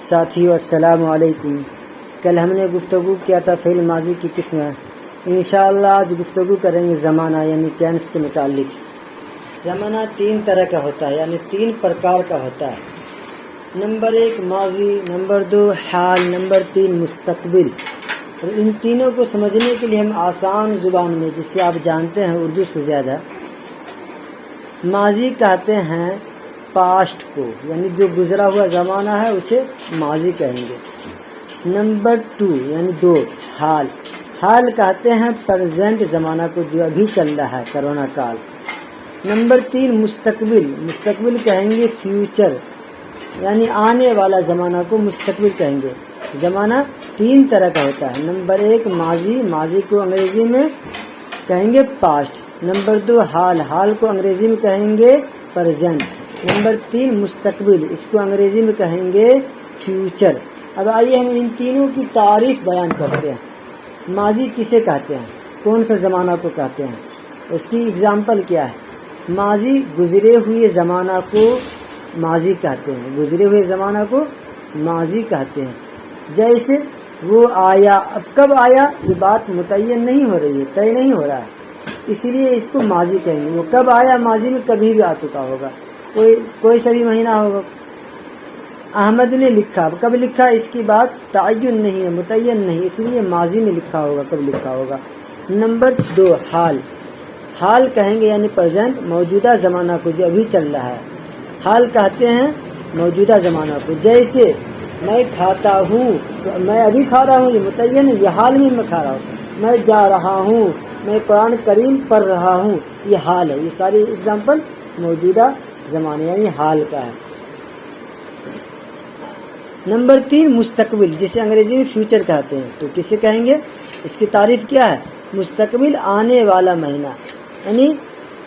ساتھیو السلام علیکم۔ کل ہم نے گفتگو کیا تھا فعل ماضی کی قسمیں۔ انشاءاللہ آج گفتگو کریں گے زمانہ یعنی ٹینس کے متعلق۔ زمانہ تین طرح کا ہوتا ہے یعنی تین پرکار کا ہوتا ہے۔ نمبر 1 ماضی، نمبر 2 حال، نمبر 3 مستقبل۔ اور ان تینوں کو سمجھنے کے لیے ہم آسان زبان میں جسے آپ جانتے ہیں اردو سے زیادہ، ماضی کہتے ہیں پاسٹ کو، یعنی جو گزرا ہوا زمانہ ہے اسے ماضی کہیں گے۔ نمبر 2 یعنی 2 حال، حال کہتے ہیں پریزنٹ زمانہ کو جو ابھی چل رہا ہے، کرونا کال۔ نمبر 3 مستقبل، مستقبل کہیں گے فیوچر، یعنی آنے والا زمانہ کو مستقبل کہیں گے۔ زمانہ تین طرح کا ہوتا ہے۔ نمبر 1 ماضی، ماضی کو انگریزی میں کہیں گے پاسٹ۔ نمبر 2 حال، حال کو انگریزی میں کہیں گے پریزنٹ۔ نمبر 3 مستقبل، اس کو انگریزی میں کہیں گے فیوچر۔ اب آئیے ہم ان تینوں کی تعریف بیان کرتے ہیں۔ ماضی کسے کہتے ہیں، کون سا زمانہ کو کہتے ہیں، اس کی اگزامپل کیا ہے؟ ماضی گزرے ہوئے زمانہ کو ماضی کہتے ہیں، گزرے ہوئے زمانہ کو ماضی کہتے ہیں۔ جیسے وہ آیا، اب کب آیا یہ بات متعین نہیں ہو رہی ہے، طے نہیں ہو رہا ہے، اسی لیے اس کو ماضی کہیں گے۔ وہ کب آیا، ماضی میں کبھی بھی آ چکا ہوگا، کوئی سا بھی مہینہ ہوگا۔ احمد نے لکھا، اب کب لکھا اس کی بات تعین نہیں ہے، متعین نہیں، اس لیے ماضی میں لکھا ہوگا، کب لکھا ہوگا۔ نمبر 2 حال، حال کہیں گے یعنی پریزنٹ، موجودہ زمانہ کو جو ابھی چل رہا ہے، حال کہتے ہیں موجودہ زمانہ کو۔ جیسے میں کھاتا ہوں، تو میں ابھی کھا رہا ہوں، یہ متعین ہے، یہ حال میں کھا رہا ہوں۔ میں جا رہا ہوں، میں قرآن کریم پڑھ رہا ہوں، یہ حال ہے۔ یہ ساری اگزامپل موجودہ زمانے یعنی حال کا ہے۔ نمبر 3 مستقبل، جسے انگریزی میں فیوچر کہتے ہیں، تو کسے کہیں گے، اس کی تعریف کیا ہے؟ مستقبل آنے والا مہینہ، یعنی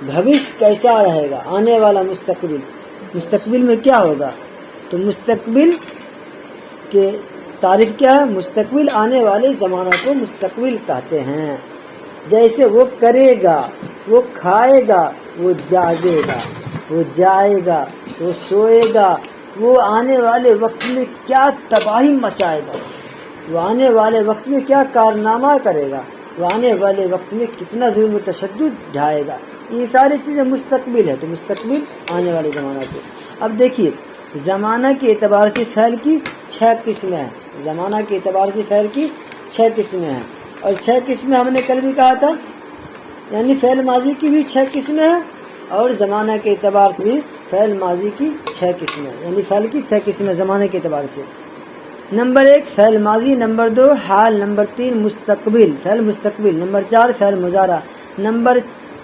بھوش کیسا رہے گا، آنے والا مستقبل، مستقبل میں کیا ہوگا۔ تو مستقبل کے تعریف کیا ہے؟ مستقبل آنے والے زمانہ کو مستقبل کہتے ہیں۔ جیسے وہ کرے گا، وہ کھائے گا، وہ جاگے گا، وہ جائے گا، وہ سوئے گا، وہ آنے والے وقت میں کیا تباہی مچائے گا، وہ آنے والے وقت میں کیا کارنامہ کرے گا، وہ آنے والے وقت میں کتنا ظلم و تشدد ڈھائے گا، یہ ساری چیزیں مستقبل ہے۔ تو مستقبل آنے والے زمانہ کو۔ اب دیکھیے زمانہ کے اعتبار سے فعل کی 6 قسمیں ہیں، زمانہ کے اعتبار سے فعل کی 6 قسمیں ہیں، اور 6 قسمیں ہم نے کل بھی کہا تھا، یعنی فعل ماضی کی بھی 6 قسمیں ہیں اور زمانہ کے اعتبار سے بھی فعل ماضی کی 6 قسمیں، یعنی فعل کی 6 قسمیں زمانے کے اعتبار سے۔ نمبر 1 فعل ماضی، نمبر 2 حال، نمبر 3 مستقبل، فعل مستقبل، نمبر 4 فعل مضارع، نمبر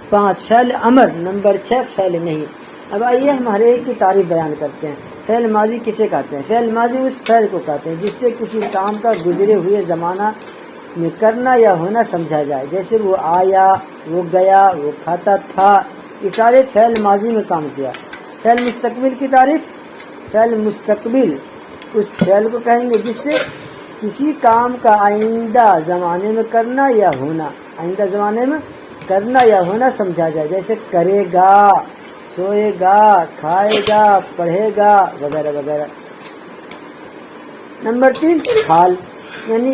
5 فعل امر، نمبر 6 فعل نہیں۔ اب آئیے ہم ہر ایک کی تعریف بیان کرتے ہیں۔ فعل ماضی کسے کہتے ہیں؟ فعل ماضی اس فعل کو کہتے ہیں جس سے کسی کام کا گزرے ہوئے زمانہ میں کرنا یا ہونا سمجھا جائے۔ جیسے وہ آیا، وہ گیا، وہ کھاتا تھا، یہ سارے فعل ماضی میں کام کیا۔ فعل مستقبل کی تعریف، فعل مستقبل اس فعل کو کہیں گے جس سے کسی کام کا آئندہ زمانے میں کرنا یا ہونا، آئندہ زمانے میں کرنا یا ہونا سمجھا جائے۔ جیسے کرے گا، سوئے گا، کھائے گا، پڑھے گا، وغیرہ وغیرہ۔ نمبر 3 حال، یعنی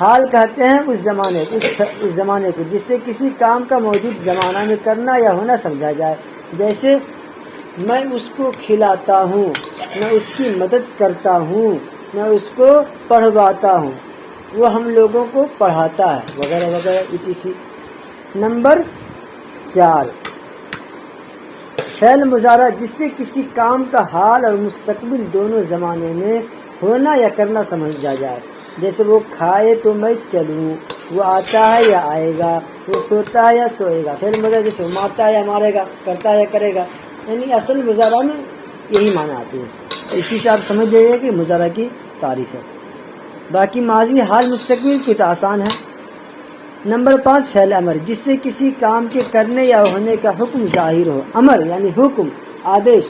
حال کہتے ہیں اس زمانے کو جس سے کسی کام کا موجود زمانہ میں کرنا یا ہونا سمجھا جائے۔ جیسے میں اس کو کھلاتا ہوں، میں اس کی مدد کرتا ہوں، میں اس کو پڑھواتا ہوں، وہ ہم لوگوں کو پڑھاتا ہے، وغیرہ وغیرہ etc۔ نمبر 4 فعل مضارع، جس سے کسی کام کا حال اور مستقبل دونوں زمانے میں ہونا یا کرنا سمجھا جائے۔ جیسے وہ کھائے تو میں چلوں، وہ آتا ہے یا آئے گا، وہ سوتا ہے یا سوئے گا۔ فعل مضارع جیسے وہ مارتا ہے یا مارے گا، کرتا ہے یا کرے گا، یعنی اصل مضارع میں یہی معنی آتی ہے۔ اسی سے آپ سمجھ جائیے کہ مضارع کی تعریف ہے۔ باقی ماضی، حال، مستقبل کی تو آسان ہے۔ نمبر 5 فعل امر، جس سے کسی کام کے کرنے یا ہونے کا حکم ظاہر ہو۔ امر یعنی حکم، آدیش،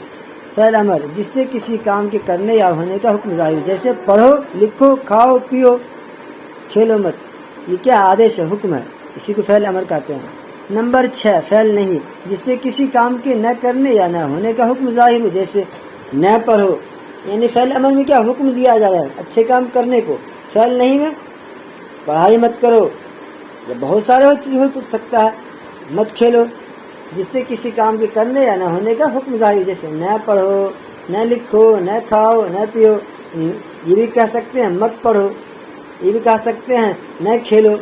فعل امر جس سے کسی کام کے کرنے یا ہونے کا حکم ظاہر ہو۔ جیسے پڑھو، لکھو، کھاؤ، پیو، کھیلو مت، یہ کیا آدیش ہے، حکم ہے، اسی کو فعل امر کہتے ہیں۔ نمبر 6 فعل نہیں، جس سے کسی کام کے نہ کرنے یا نہ ہونے کا حکم ظاہر ہو۔ جیسے نہ پڑھو، یعنی فعل امر میں کیا حکم دیا جا رہا ہے اچھے کام کرنے کو، فعل نہیں میں پڑھائی مت کرو، یا بہت سارے چیز ہو سکتا ہے، مت کھیلو، جس سے کسی کام کے کرنے یا نہ ہونے کا حکم ظاہر، جیسے نہ پڑھو، نہ لکھو، نہ کھاؤ، نہ پیو، یہ بھی کہہ سکتے ہیں مت پڑھو، یہ بھی کہہ سکتے ہیں نہ کھیلو۔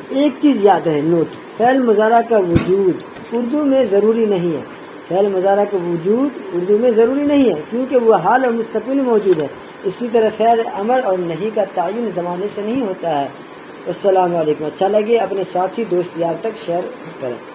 ایک چیز یاد ہے، نوٹ، فعل مضارع کا وجود اردو میں ضروری نہیں ہے، فعل مضارع کا وجود اردو میں ضروری نہیں ہے کیونکہ وہ حال اور مستقبل میں موجود ہے۔ اسی طرح فعل امر اور نہیں کا تعین زمانے سے نہیں ہوتا ہے۔ السلام علیکم۔ اچھا لگے اپنے ساتھی دوست یار تک شیئر کریں۔